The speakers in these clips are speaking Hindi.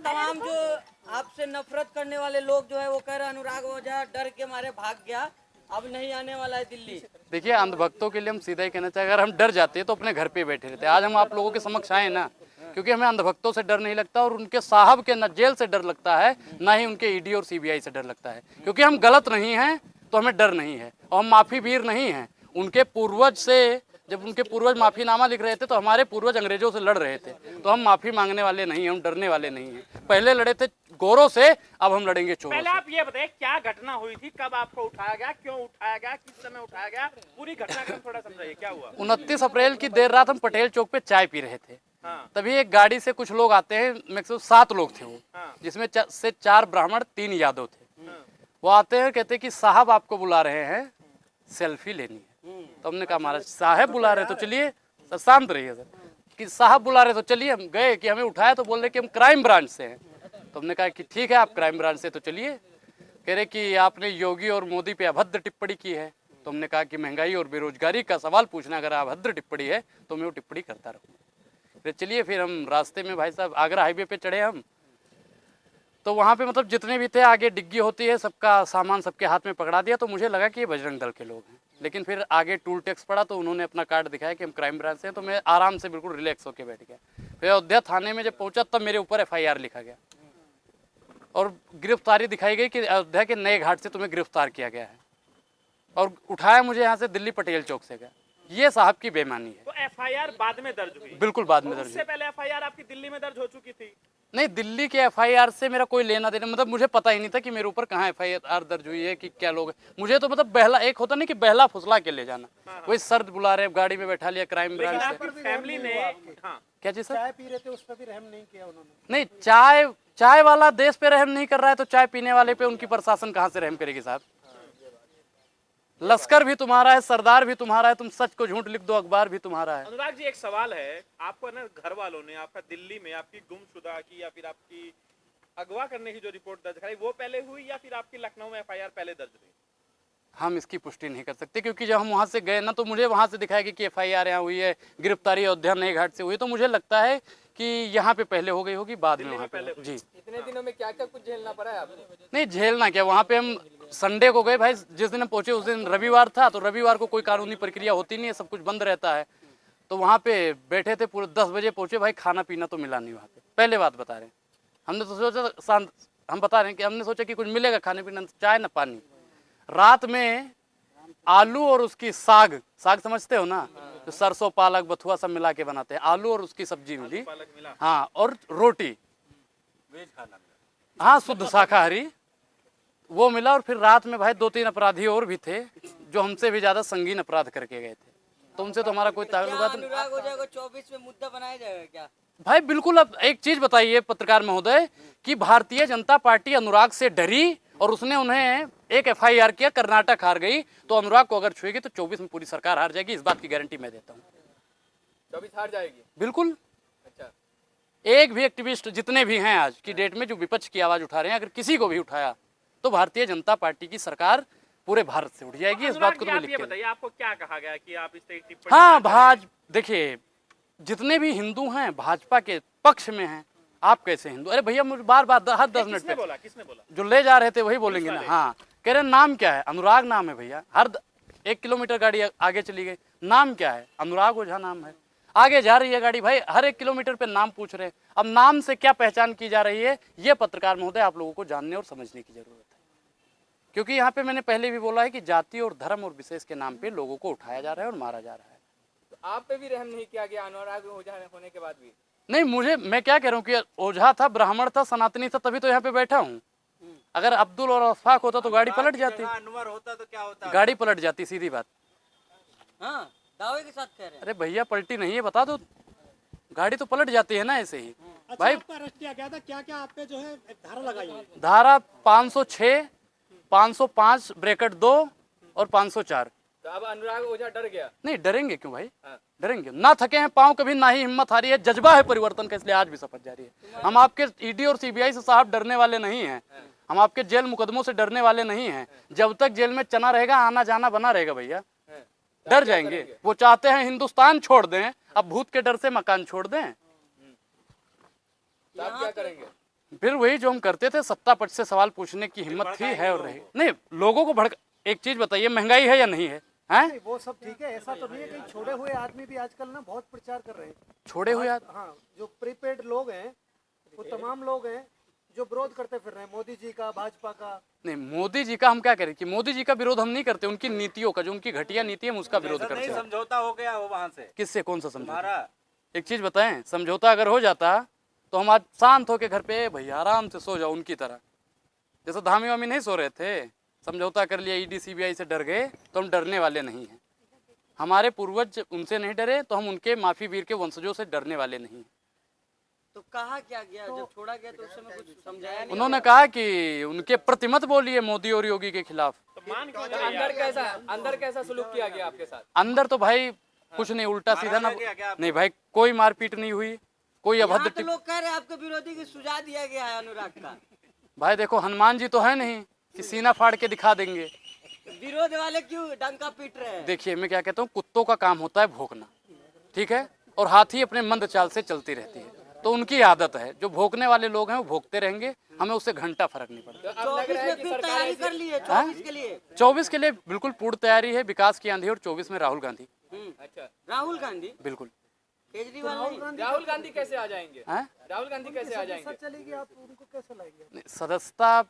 तमाम जो आपसे नफरत करने वाले लोग जो है वो कह रहे हैं अनुराग ओझा डर के मारे भाग गया, अब नहीं आने वाला है दिल्ली। देखिए, अंधभक्तों के लिए हम सीधा ही कहना चाहिए, अगर हम डर जाते तो अपने घर पे बैठे रहते। आज हम आप लोगों के समक्ष आए ना, क्योंकि हमें अंधभक्तों से डर नहीं लगता और उनके साहब के न जेल से डर लगता है, ना ही उनके ईडी और सीबीआई से डर लगता है। क्योंकि हम गलत नहीं हैं तो हमें डर नहीं है, और हम माफी वीर नहीं हैं। उनके पूर्वज से, जब उनके पूर्वज माफीनामा लिख रहे थे तो हमारे पूर्वज अंग्रेजों से लड़ रहे थे, तो हम माफी मांगने वाले नहीं हैं, हम डरने वाले नहीं हैं। पहले लड़े थे गोरों से, अब हम लड़ेंगे चोरों पहले से। आप ये बताइए क्या घटना हुई थी, कब आपको उठाया गया, क्यों उठाया गया, किस समय उठाया गया, पूरी घटनाक्रम थोड़ा समझाइए, क्या हुआ? 29 अप्रैल की देर रात हम पटेल चौक पे चाय पी रहे थे। हाँ। तभी एक गाड़ी से कुछ लोग आते हैं, मैक्सिमम 7 लोग थे वो, हाँ। जिसमें से 4 ब्राह्मण 3 यादव थे। हाँ। वो आते हैं, कहते कि साहब आपको बुला रहे हैं, सेल्फी लेनी है। तो हमने कहा महाराज साहब बुला रहे तो चलिए, सर शांत रहिए सर, कि साहब बुला रहे तो चलिए। हम गए कि हमें उठाया तो बोल रहे कि हम क्राइम ब्रांच से हैं। तो हमने कहा कि ठीक है, आप क्राइम ब्रांच से तो चलिए। कह रहे कि आपने योगी और मोदी पे अभद्र टिप्पणी की है। तो हमने कहा कि महंगाई और बेरोजगारी का सवाल पूछना अगर अभद्र टिप्पणी है तो मैं वो टिप्पणी करता रहूँगा। फिर चलिए, फिर हम रास्ते में भाई साहब आगरा हाईवे पे चढ़े हम, तो वहाँ पे मतलब जितने भी थे, आगे डिग्गी होती है, सबका सामान सबके हाथ में पकड़ा दिया। तो मुझे लगा कि ये बजरंग दल के लोग हैं, लेकिन फिर आगे टूल टैक्स पड़ा तो उन्होंने अपना कार्ड दिखाया कि हम क्राइम ब्रांच से हैं। तो मैं आराम से बिल्कुल रिलैक्स होकर बैठ गया। फिर अयोध्या थाने में जब पहुंचा तब मेरे ऊपर FIR लिखा गया और गिरफ्तारी दिखाई गई कि अयोध्या के नए घाट से तुम्हें गिरफ्तार किया गया है, और उठाया मुझे यहाँ से दिल्ली पटेल चौक से गया। ये साहब की बेईमानी है। तो FIR बाद में दर्ज हुई? बिल्कुल बाद में दर्ज उससे पहले FIR आपकी दिल्ली में दर्ज हो चुकी थी? नहीं, दिल्ली के FIR से मेरा कोई लेना देना, मतलब मुझे पता ही नहीं था कि मेरे ऊपर कहाँ FIR दर्ज हुई है, कि क्या लोग। मुझे तो मतलब बहला, एक होता नहीं कि बहला फुसला के ले जाना, वही सर्द बुला रहे, गाड़ी में बैठा लिया क्राइम ब्रांच से। आपकी फैमिली ने, हाँ, क्या चीज सर? चाय पी रहे थे, उस पर भी रहम नहीं किया उन्होंने? नहीं, चाय वाला देश पे रहम नहीं कर रहा है तो चाय पीने वाले पे उनकी प्रशासन कहाँ से रहम करेगी साहब? लश्कर भी तुम्हारा है, सरदार भी तुम्हारा है, तुम सच को झूठ लिख दो, अखबार भी तुम्हारा है। अनुराग जी एक सवाल है, आपको ना घर वालों ने आपका दिल्ली में आपकी गुमशुदा की या फिर आपकी अगवा करने की जो रिपोर्ट दर्ज कराई वो पहले हुई या फिर आपकी लखनऊ में FIR पहले दर्ज हुई? हम इसकी पुष्टि नहीं कर सकते, क्योंकि जब हम वहाँ से गए ना तो मुझे वहाँ से दिखाया कि FIR यहाँ हुई है, गिरफ्तारी अयोध्या नए घाट से हुई। तो मुझे लगता है कि यहाँ पे पहले हो गई होगी, बाद में वहाँ पे। जी, इतने दिनों में क्या क्या कुछ झेलना पड़ा है आपको? नहीं झेलना क्या, वहाँ पे हम संडे को गए भाई, जिस दिन हम पहुंचे उस दिन रविवार था, तो रविवार को कोई कानूनी प्रक्रिया होती नहीं है, सब कुछ बंद रहता है। तो वहाँ पे बैठे थे, पूरे 10 बजे पहुंचे भाई, खाना पीना तो मिला नहीं वहाँ पे। पहले बात बता रहे हैं, हमने तो सोचा, हम बता रहे हैं कि हमने सोचा कि कुछ मिलेगा खाने पीना, चाय ना पानी। रात में आलू और उसकी साग समझते हो ना, जो सरसों पालक बथुआ सब मिला के बनाते हैं, आलू और उसकी सब्जी मिली, हाँ, और रोटी, हाँ शुद्ध शाकाहारी, वो मिला। और फिर रात में भाई 2-3 अपराधी और भी थे जो हमसे भी ज्यादा संगीन अपराध करके गए थे, तो उनसे तो हमारा कोई ताल्लुकात नहीं। अनुराग ओझा को 24 में मुद्दा बनाया जाएगा क्या? भाई बिल्कुल। अब एक चीज बताइए पत्रकार महोदय, कि भारतीय जनता पार्टी अनुराग से डरी और उसने उन्हें एक FIR किया, कर्नाटक हार गई, तो अनुराग को अगर छुएगी तो 24 में पूरी सरकार हार जाएगी, इस बात की गारंटी मैं देता हूँ। 24 हार जाएगी? बिल्कुल। अच्छा, एक भी एक्टिविस्ट जितने भी हैं आज की डेट में जो विपक्ष की आवाज उठा रहे हैं, अगर किसी को भी उठाया तो भारतीय जनता पार्टी की सरकार पूरे भारत से उठ जाएगी, इस बात को तो मैं लिख के। बताइए आपको क्या कहा गया कि आप इस टिप्पणी? हाँ, देखिए जितने भी हिंदू हैं भाजपा के पक्ष में हैं। आप कैसे हिंदू? अरे भैया मुझे बार हर 10 मिनट पे किसने बोला? जो ले जा रहे थे वही बोलेंगे ना। हाँ, कह रहे नाम क्या है? अनुराग नाम है भैया। हर 1 किलोमीटर गाड़ी आगे चली गई, नाम क्या है? अनुराग ओझा नाम है। आगे जा रही है गाड़ी भाई, हर 1 किलोमीटर पे नाम पूछ रहे हैं। अब नाम से क्या पहचान की जा रही है, ये पत्रकार महोदय आप लोगों को जानने और समझने की जरूरत है। क्योंकि यहाँ पे मैंने पहले भी बोला है कि जाति और धर्म और विशेष के नाम पे लोगों को उठाया जा रहा है और मारा जा रहा है। तो आप पे भी रहम नहीं किया गया अनुराग ओझा होने के बाद भी? नहीं, मैं क्या कह रहा हूँ कि ओझा था, ब्राह्मण था, सनातनी था, तभी तो यहाँ पे बैठा हूँ। अगर अब्दुल और अशफाक होता तो गाड़ी पलट जाती, अनवर होता तो क्या होता? गाड़ी पलट जाती, सीधी बात। हाँ, दावे के साथ कह रहे हैं। अरे भैया पलटी नहीं है, बता दो, गाड़ी तो पलट जाती है ना ऐसे ही। अच्छा, भाई आपका अरेस्ट किया गया था, क्या क्या आप पे जो है धारा लगाई है? धारा 506, 505 ब्रैकेट 2 और 504। तो अब अनुराग ओझा डर गया? नहीं डरेंगे क्यों भाई, हाँ। डरेंगे ना, थके हैं पाँव कभी, ना ही हिम्मत हारी है, जज्बा है परिवर्तन का, इसलिए आज भी शपथ जारी है। हम आपके ईडी और सीबीआई से साहब डरने वाले नहीं हैं, हम आपके जेल मुकदमों से डरने वाले नहीं हैं। जब तक जेल में चना रहेगा आना जाना बना रहेगा भैया, डर जाएंगे। वो चाहते हैं हिंदुस्तान छोड़ दें, अब भूत के डर से मकान छोड़ दें। तो आप क्या करेंगे? फिर वही जो हम करते थे, सत्ता पक्ष से सवाल पूछने की हिम्मत थी, है और रही। नहीं, लोगों को भड़क, एक चीज बताइए, महंगाई है या नहीं है? हैं? नहीं, वो सब ठीक है, ऐसा तो नहीं है। कहीं छोड़े हुए आदमी भी आजकल ना बहुत प्रचार कर रहे हैं। छोड़े हुए हाँ, जो प्रीपेड लोग हैं वो तमाम लोग हैं जो विरोध करते फिर रहे हैं मोदी जी का, भाजपा का। नहीं, मोदी जी का हम क्या करें कि मोदी जी का विरोध हम नहीं करते, उनकी नीतियों का, जो उनकी घटिया नीति है हम उसका विरोध करते हैं। समझौता हो गया हो वहाँ से किससे? कौन सा समझौता? हमारा एक चीज बताएं, समझौता अगर हो जाता तो हम आज शांत होके घर पे भैया आराम से सो जाओ, उनकी तरह। जैसे धामी वामी नहीं सो रहे थे, समझौता कर लिया, ईडी सीबीआई से डर गए, तो हम डरने वाले नहीं हैं। हमारे पूर्वज उनसे नहीं डरे, तो हम उनके माफी वीर के वंशजों से डरने वाले नहीं हैं। तो कहा क्या गया जब छोड़ा गया तो उस समय कुछ समझाया नहीं? उन्होंने कहा कि उनके प्रतिमत बोलिए मोदी और योगी के खिलाफ। तो मान क्यों नहीं रहे आप? अंदर कैसा सलूक किया गया आपके साथ? अंदर तो भाई कुछ नहीं, उल्टा सीधा ना। नहीं भाई, कोई मारपीट नहीं हुई, कोई यहाँ अभद्र तो लोग कह रहे हैं आपके विरोधी की सुझाव दिया गया है अनुराग का। भाई देखो, हनुमान जी तो है नहीं कि सीना फाड़ के दिखा देंगे। विरोध वाले क्यों डंका पीट रहे हैं? देखिए, मैं क्या कहता हूँ, कुत्तों का काम होता है भौंकना, ठीक है, और हाथी अपने मंद चाल से चलती रहती है, तो उनकी आदत है। जो भौंकने वाले लोग हैं वो भौंकते रहेंगे, हमें उससे घंटा फर्क नहीं पड़ता। 24 में फिर तैयारी कर ली है, 24 के लिए। 24 के लिए बिल्कुल पूर्ण तैयारी है, विकास की आंधी, और 24 में राहुल गांधी। अच्छा, राहुल गांधी, बिल्कुल। केजरीवाल नहीं। राहुल गांधी कैसे आ जाएंगे? हैं? राहुल गांधी कैसे आ जाएंगे? चलेगी, आप उनको कैसे लाएंगे? नहीं, सदस्यता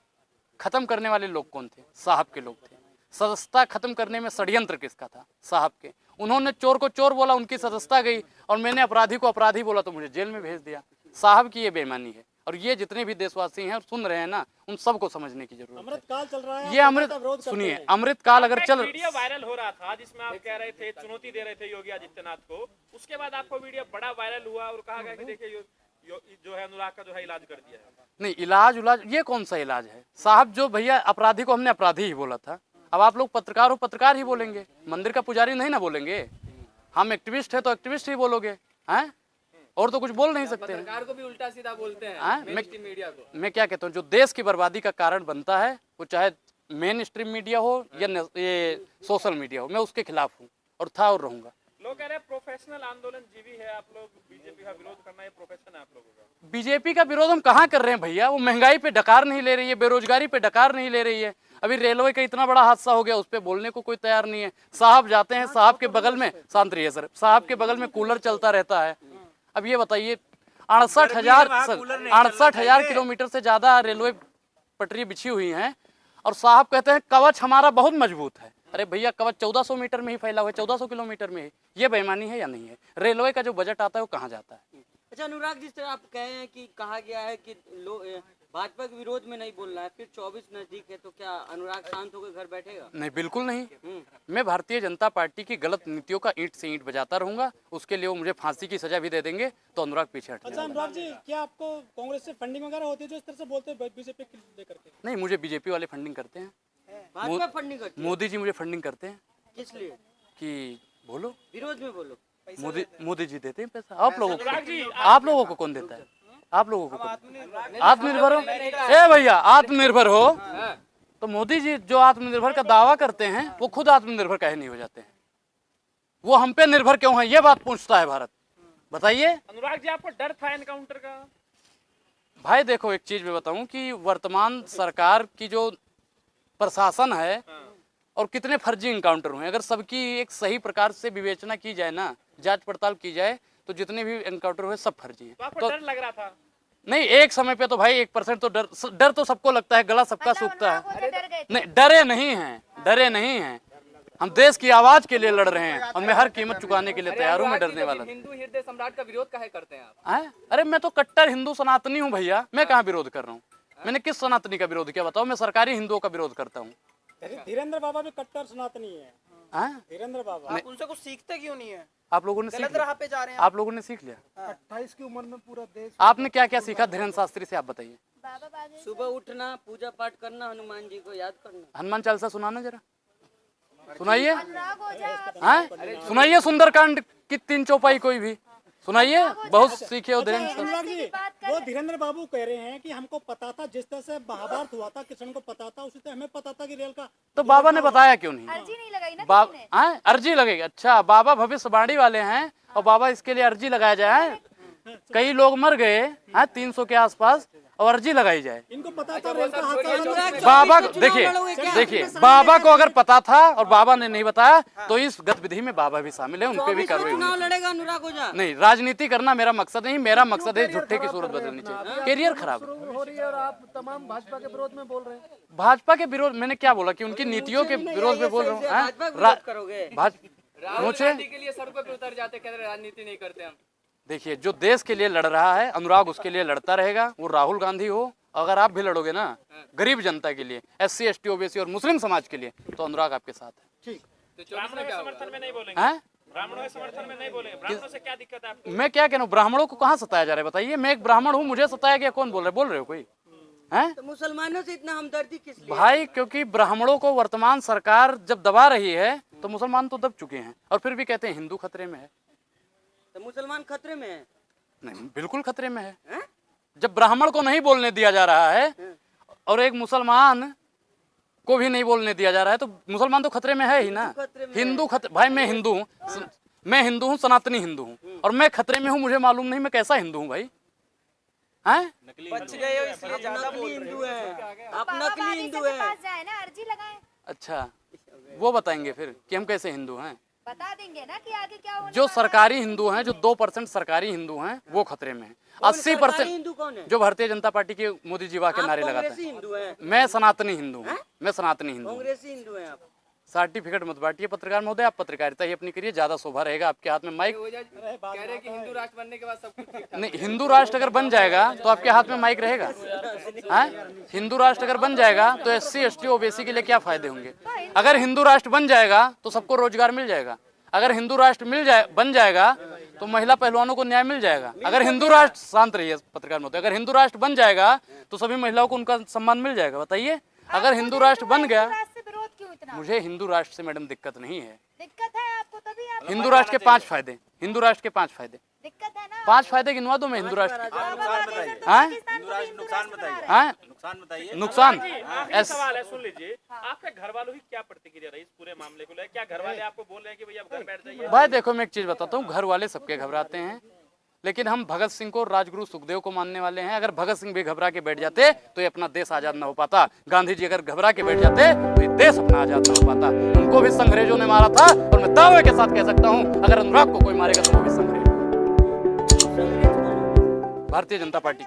खत्म करने वाले लोग कौन थे? साहब के लोग थे। सदस्यता खत्म करने में षड्यंत्र किसका था? साहब के। उन्होंने चोर को चोर बोला, उनकी सदस्यता गई, और मैंने अपराधी को अपराधी बोला तो मुझे जेल में भेज दिया। साहब की ये बेईमानी है, और ये जितने भी देशवासी हैं और सुन रहे हैं ना, उन सबको समझने की जरूरत अमृत काल चल रहा है। है। ये अमृत, सुनिए, अमृत काल अगर चल, वीडियो वायरल हो रहा था जिसमें आप कह रहे थे, चुनौती दे रहे थे योगी आदित्यनाथ को, उसके बाद आपको वीडियो बड़ा वायरल हुआ और कहा गया कि देखिए जो है अनुराग का जो है इलाज कर दिया है। नहीं, इलाज ये कौन सा इलाज है साहब? जो भैया अपराधी को हमने अपराधी ही बोला था, अब आप लोग पत्रकार हो, पत्रकार ही बोलेंगे, मंदिर का पुजारी नहीं ना बोलेंगे। हम एक्टिविस्ट है तो एक्टिविस्ट ही बोलोगे, हैं? और तो कुछ बोल नहीं सकते हैं। सरकार को भी उल्टा सीधा बोलते हैं, हाँ, मेन स्ट्रीम मीडिया को। मैं क्या कहता हूँ, जो देश की बर्बादी का कारण बनता है, वो चाहे मेन स्ट्रीम मीडिया हो या ये सोशल मीडिया हो, मैं उसके खिलाफ हूँ और था और रहूंगा। लोग कह रहे हैं प्रोफेशनल आंदोलन जीवी है आप लोग, बीजेपी का विरोध करना ये प्रोफेशन है आप लोगों का। बीजेपी का विरोध हम कहाँ कर रहे हैं भैया? वो महंगाई पे डकार नहीं ले रही है, बेरोजगारी पे डकार नहीं ले रही है। अभी रेलवे का इतना बड़ा हादसा हो गया, उस पर बोलने को कोई तैयार नहीं है। साहब जाते हैं, साहब के बगल में, शांत रहिए सर, साहब के बगल में कूलर चलता रहता है। अब ये बताइए, 68,000 किलोमीटर से ज्यादा रेलवे पटरी बिछी हुई हैं, और साहब कहते हैं कवच हमारा बहुत मजबूत है। अरे भैया, कवच 1400 मीटर में ही फैला हुआ है, 1400 किलोमीटर में ही। ये बेईमानी है या नहीं है? रेलवे का जो बजट आता है वो कहाँ जाता है? अच्छा अनुराग, जिस तरह आप कहे हैं कि कहा गया है कि भाजपा के विरोध में नहीं बोलना है, फिर 24 नजदीक है, तो क्या अनुराग शांत होकर घर बैठेगा? नहीं, बिल्कुल नहीं। मैं भारतीय जनता पार्टी की गलत नीतियों का ईंट से ईंट बजाता रहूंगा। उसके लिए वो मुझे फांसी की सजा भी दे देंगे तो अनुराग पीछे हट अच्छा जाएगा। अनुराग जी, क्या आपको कांग्रेस से फंडिंग वगैरह होती है जो इस तरह से बोलते हैं बीजेपी को लेकर के? नहीं, मुझे बीजेपी वाले फंडिंग करते हैं, भाजपा फंडिंग करती है? मोदी जी मुझे फंडिंग करते हैं। किस लिए? कि बोलो, विरोध में बोलो। मोदी जी देते हैं पैसा। आप लोगों को कौन देता है? आप लोगों को आत्मनिर्भर हो? ए भैया, आत्मनिर्भर हो तो मोदी जी जो आत्मनिर्भर का दावा करते हैं वो खुद आत्मनिर्भर काहे नहीं हो जाते हैं? वो हम पे निर्भर क्यों है? ये बात पूछता है भारत। बताइए अनुराग जी, आपको डर था एनकाउंटर का? भाई देखो, एक चीज मैं बताऊं कि वर्तमान सरकार की जो प्रशासन है और कितने फर्जी इनकाउंटर हुए, अगर सबकी एक सही प्रकार से विवेचना की जाए ना, जांच पड़ताल की जाए, तो जितने भी एनकाउंटर हुए सब फर्जी हैं। तो आपको डर लग रहा था? नहीं, एक समय पे तो भाई 1% तो डर तो सबको लगता है, गला सबका सूखता है। नहीं, डरे नहीं हैं। हम देश की आवाज के लिए लड़ रहे हैं और मैं हर कीमत चुकाने के लिए तैयार हूँ। मैं डरने वाला हिंदू हृदय सम्राट का विरोध काहे करते हैं आप? हैं? अरे मैं तो कट्टर हिंदू सनातनी हूँ भैया, मैं कहाँ विरोध कर रहा हूँ? मैंने किस सनातनी का विरोध किया बताओ? मैं सरकारी हिंदुओं का विरोध करता हूँ। धीरेन्द्र बाबा भी कट्टर सनातनी है। धीरेन्द्र बाबा, आप उनसे कुछ सीखते क्यों नहीं है? आप लोगों ने सीख लिया? पे जा रहे हैं आप लोगों ने सीख लिया? 28 की उम्र में पूरा देश। आपने क्या क्या सीखा धीरेन्द्र शास्त्री से? आप बताइए। सुबह उठना, पूजा पाठ करना, हनुमान जी को याद करना। हनुमान चालीसा सुनाना जरा, सुनाइए। हैं? सुनाइए सुंदरकांड की 3 चौपाई कोई भी सुनाइए, बहुत सीखे हो धीरेन्द्र। अनुराग जी, वो धीरेन्द्र बाबू कह रहे हैं कि हमको पता था, जिस तरह से महाभारत हुआ था किसान को पता था, उसी तरह हमें पता था कि रेल का। तो बाबा ने बताया क्यों नहीं? अर्जी नहीं लगाई ना बाबा अर्जी लगेगी? अच्छा, बाबा भविष्यवाणी वाले हैं और बाबा इसके लिए अर्जी लगाया जाए। कई लोग मर गए हैं 300 के आसपास, और अर्जी लगाई जाए। इनको पता था अच्छा, रेल का वो सब हादसा छोड़िए, होगा। जो- बाबा चुनाव देखिए लड़ोगे क्या? देखिए अपने बाबा सामने को अगर पता था और बाबा ने नहीं बताया तो इस गतिविधि में बाबा भी शामिल है, उन पे भी 24 में कार्रवाई चुनाव होनी चाहिए। लड़ेगा अनुराग ओझा। नहीं, राजनीति करना मेरा मकसद नहीं, मेरा मकसद है झूठे की सूरत बदलनी चाहिए। करियर खराब हो रही है और आप तमाम भाजपा के विरोध में बोल रहे हैं। भाजपा के विरोध, मैंने क्या बोला कि उनकी नीतियों के विरोध में बोल रहा हूँ। भाजपा हाँ? का विरोध करोगे? राहुल मुझे गांधी के लिए सड़कों पे उतर जाते, कहते राजनीति नहीं करते हम। देखिए, जो देश के लिए लड़ रहा है अनुराग उसके लिए लड़ता रहेगा, वो राहुल गांधी हो, अगर आप भी लड़ोगे ना गरीब जनता के लिए, SC ST OBC और मुस्लिम समाज के लिए, तो अनुराग आपके साथ है। तो 24 में क्या होगा? समर्थन में नहीं बोलेंगे, हैं? ब्राह्मणों के समर्थन में नहीं बोलेंगे। ब्राह्मणों से क्या दिक्कत है आपको? मैं क्या कह रहा हूँ, ब्राह्मणों को कहाँ सताया जा रहा है बताइए? मैं एक ब्राह्मण हूँ, मुझे सताया गया? कौन बोल रहे हो कोई? हैं? तो मुसलमानों से इतना हमदर्दी किस लिए? भाई, क्योंकि ब्राह्मणों को वर्तमान सरकार जब दबा रही है तो मुसलमान तो दब चुके हैं, और फिर भी कहते हैं हिंदू खतरे में है। तो मुसलमान खतरे में है? नहीं, बिल्कुल खतरे में है। हैं? जब ब्राह्मण को नहीं बोलने दिया जा रहा है और एक मुसलमान को भी नहीं बोलने दिया जा रहा है, तो मुसलमान तो खतरे में है ही ना। खतरे में हिंदू खतरे, भाई मैं हिंदू हूँ, मैं हिंदू हूँ, सनातनी हिंदू हूँ, और मैं खतरे में हूँ, मुझे मालूम नहीं मैं कैसा हिंदू हूँ भाई? हैं? बच गए हो इसलिए ज्यादा नकली बोल रहे हिंदू हो। है, आप बाबा नकली बागीचे हिंदू के है। पास जाए ना, अर्जी लगाएं। अच्छा, वो बताएंगे फिर कि हम कैसे हिंदू हैं। बता देंगे ना कि आगे क्या होने जो वाला है। सरकारी हिंदू हैं, जो 2% सरकारी हिंदू हैं, वो खतरे में है। कौन 80% सरकारी हिंदू कौन है? जो भारतीय जनता पार्टी के मोदी जी के आप नारे लगाते कांग्रेसी हैं। हिंदू हैं? मैं सनातनी हिंदू हूँ, मैं सनातनी हिंदू हूँ। कांग्रेसी हिंदू हैं आप? सर्टिफिकेट मत बांटिए पत्रकार महोदय, आप पत्रकारिता ही अपनी करिए, ज्यादा शोभा रहेगा आपके हाथ में माइक। ओझा जी कह रहे हैं कि हिंदू राष्ट्र बनने के बाद सब कुछ ठीक ठाक नहीं, हिंदू राष्ट्र अगर बन जाएगा तो आपके हाथ में माइक रहेगा? हैं? हिंदू राष्ट्र अगर बन जाएगा तो SC ST OBC के लिए क्या फायदे होंगे? अगर हिंदू राष्ट्र बन जाएगा तो सबको रोजगार मिल जाएगा। अगर हिंदू राष्ट्र बन जाएगा तो महिला पहलवानों को न्याय मिल जाएगा। अगर हिंदू राष्ट्र, शांत रहिए पत्रकार महोदय, अगर हिंदू राष्ट्र बन जाएगा तो सभी महिलाओं को उनका सम्मान मिल जाएगा। बताइए, अगर हिंदू राष्ट्र बन गया। हिंदू राष्ट्र से विरोध क्यों इतना? मुझे हिंदू राष्ट्र से मैडम दिक्कत नहीं है। दिक्कत है आपको, तभी आप हिंदू राष्ट्र के 5 फायदे, हिंदू राष्ट्र के 5 फायदे, दिक्कत है ना। 5 फायदे गिनवा दो मैं हिंदू राष्ट्र के। बाबा बागेश्वर तो हाँ? पाकिस्तान को भी हिंदू नुकसान राष्ट्र बना बताइए। रहे हैं। हैं? नुकसान बताइए। नुकसान आखिरी सवाल है, सुन लीजिए। आपके घर वालों की क्या प्रतिक्रिया रही इस पूरे मामले को लेकर? क्या घर वाले आपको बोल रहे हैं कि भैया आप घर बैठ जाइए? भाई देखो, मैं एक चीज बताता हूँ, घर वाले सबके घबराते हैं, लेकिन हम भगत सिंह को, राजगुरु सुखदेव को मानने वाले हैं। अगर भगत सिंह भी घबरा के बैठ जाते तो ये अपना देश आजाद ना हो पाता। गांधी जी अगर घबरा के बैठ जाते तो ये देश अपना आजाद ना हो पाता। उनको भी अंग्रेजों ने मारा था, और मैं दावे के साथ कह सकता हूँ अगर अनुराग को कोई मारेगा तो वो भी अंग्रेज। भारतीय जनता पार्टी।